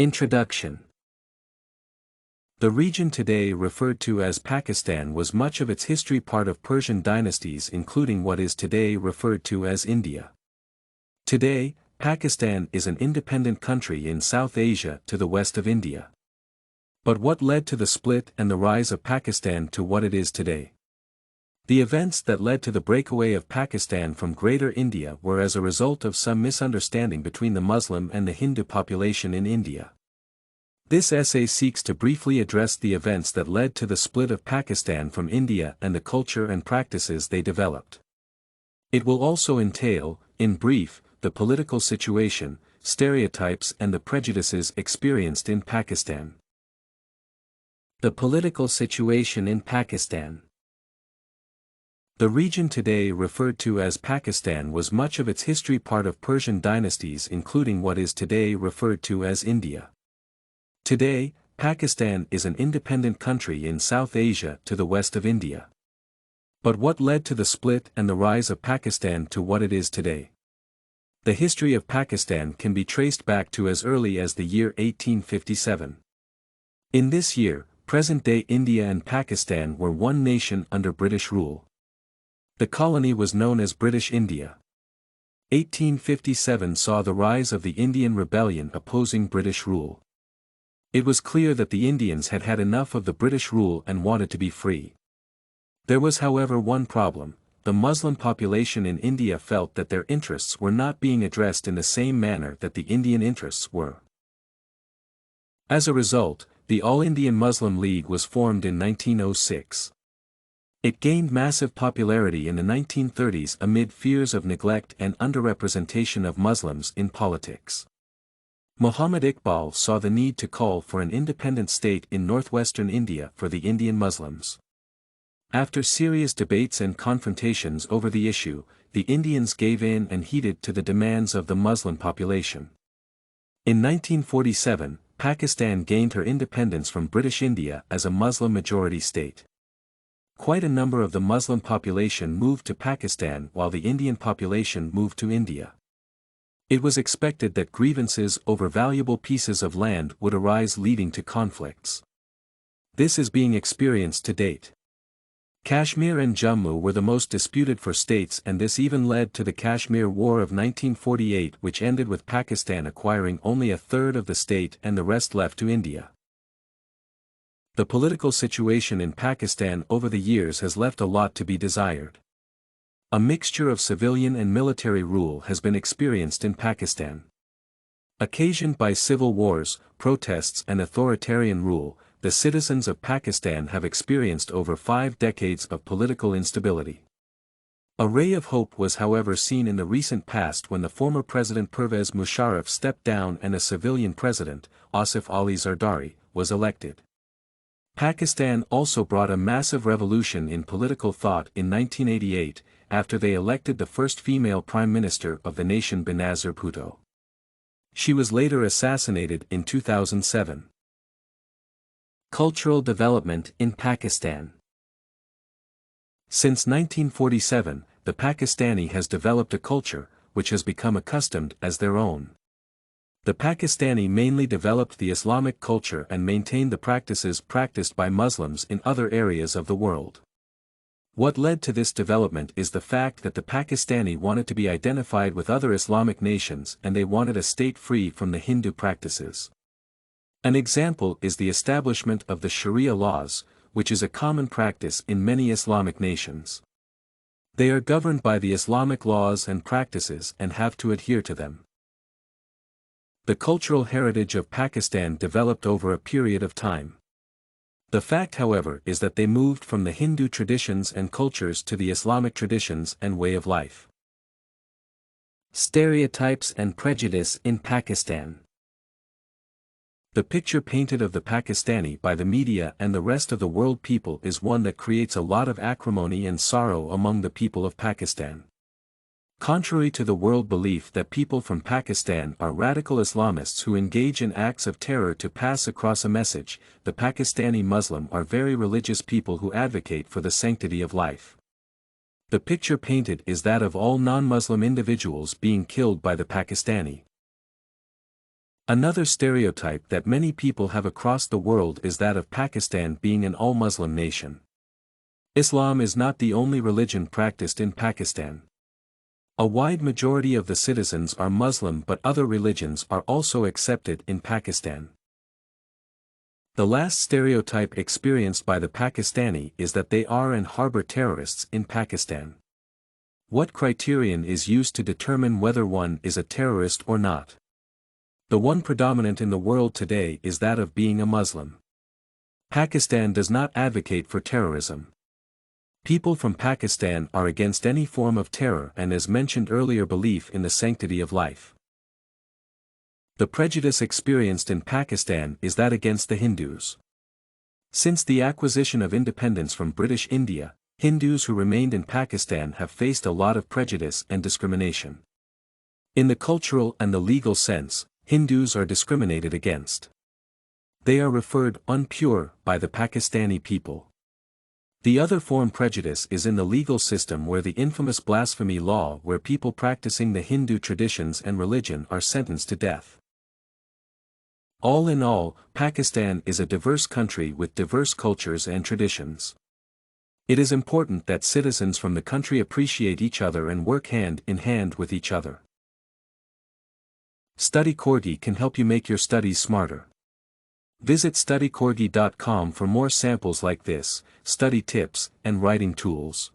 Introduction. The region today referred to as Pakistan was much of its history part of Persian dynasties, including what is today referred to as India. Today, Pakistan is an independent country in South Asia to the west of India. But what led to the split and the rise of Pakistan to what it is today? The events that led to the breakaway of Pakistan from Greater India were as a result of some misunderstanding between the Muslim and the Hindu population in India. This essay seeks to briefly address the events that led to the split of Pakistan from India and the culture and practices they developed. It will also entail, in brief, the political situation, stereotypes and the prejudices experienced in Pakistan. The political situation in Pakistan. The region today referred to as Pakistan was much of its history part of Persian dynasties, including what is today referred to as India. Today, Pakistan is an independent country in South Asia to the west of India. But what led to the split and the rise of Pakistan to what it is today? The history of Pakistan can be traced back to as early as the year 1857. In this year, present-day India and Pakistan were one nation under British rule. The colony was known as British India. 1857 saw the rise of the Indian rebellion opposing British rule. It was clear that the Indians had had enough of the British rule and wanted to be free. There was, however, one problem: the Muslim population in India felt that their interests were not being addressed in the same manner that the Indian interests were. As a result, the All-Indian Muslim League was formed in 1906. It gained massive popularity in the 1930s amid fears of neglect and underrepresentation of Muslims in politics. Muhammad Iqbal saw the need to call for an independent state in northwestern India for the Indian Muslims. After serious debates and confrontations over the issue, the Indians gave in and heeded to the demands of the Muslim population. In 1947, Pakistan gained her independence from British India as a Muslim-majority state. Quite a number of the Muslim population moved to Pakistan while the Indian population moved to India. It was expected that grievances over valuable pieces of land would arise, leading to conflicts. This is being experienced to date. Kashmir and Jammu were the most disputed for states, and this even led to the Kashmir War of 1948, which ended with Pakistan acquiring only a third of the state and the rest left to India. The political situation in Pakistan over the years has left a lot to be desired. A mixture of civilian and military rule has been experienced in Pakistan. Occasioned by civil wars, protests and authoritarian rule, the citizens of Pakistan have experienced over 5 decades of political instability. A ray of hope was, however, seen in the recent past when the former President Pervez Musharraf stepped down and a civilian president, Asif Ali Zardari, was elected. Pakistan also brought a massive revolution in political thought in 1988, after they elected the first female prime minister of the nation, Benazir Bhutto. She was later assassinated in 2007. Cultural development in Pakistan. Since 1947, the Pakistani has developed a culture, which has become accustomed as their own. The Pakistani mainly developed the Islamic culture and maintained the practices practiced by Muslims in other areas of the world. What led to this development is the fact that the Pakistani wanted to be identified with other Islamic nations and they wanted a state free from the Hindu practices. An example is the establishment of the Sharia laws, which is a common practice in many Islamic nations. They are governed by the Islamic laws and practices and have to adhere to them. The cultural heritage of Pakistan developed over a period of time. The fact, however, is that they moved from the Hindu traditions and cultures to the Islamic traditions and way of life. Stereotypes and prejudice in Pakistan. The picture painted of the Pakistani by the media and the rest of the world people is one that creates a lot of acrimony and sorrow among the people of Pakistan. Contrary to the world belief that people from Pakistan are radical Islamists who engage in acts of terror to pass across a message, the Pakistani Muslim are very religious people who advocate for the sanctity of life. The picture painted is that of all non-Muslim individuals being killed by the Pakistani. Another stereotype that many people have across the world is that of Pakistan being an all-Muslim nation. Islam is not the only religion practiced in Pakistan. A wide majority of the citizens are Muslim, but other religions are also accepted in Pakistan. The last stereotype experienced by the Pakistani is that they are and harbor terrorists in Pakistan. What criterion is used to determine whether one is a terrorist or not? The one predominant in the world today is that of being a Muslim. Pakistan does not advocate for terrorism. People from Pakistan are against any form of terror and, as mentioned earlier, belief in the sanctity of life. The prejudice experienced in Pakistan is that against the Hindus. Since the acquisition of independence from British India, Hindus who remained in Pakistan have faced a lot of prejudice and discrimination. In the cultural and the legal sense, Hindus are discriminated against. They are referred impure by the Pakistani people. The other form prejudice is in the legal system, where the infamous blasphemy law, where people practicing the Hindu traditions and religion are sentenced to death. All in all, Pakistan is a diverse country with diverse cultures and traditions. It is important that citizens from the country appreciate each other and work hand in hand with each other. StudyCorgi can help you make your studies smarter. Visit studycorgi.com for more samples like this, study tips, and writing tools.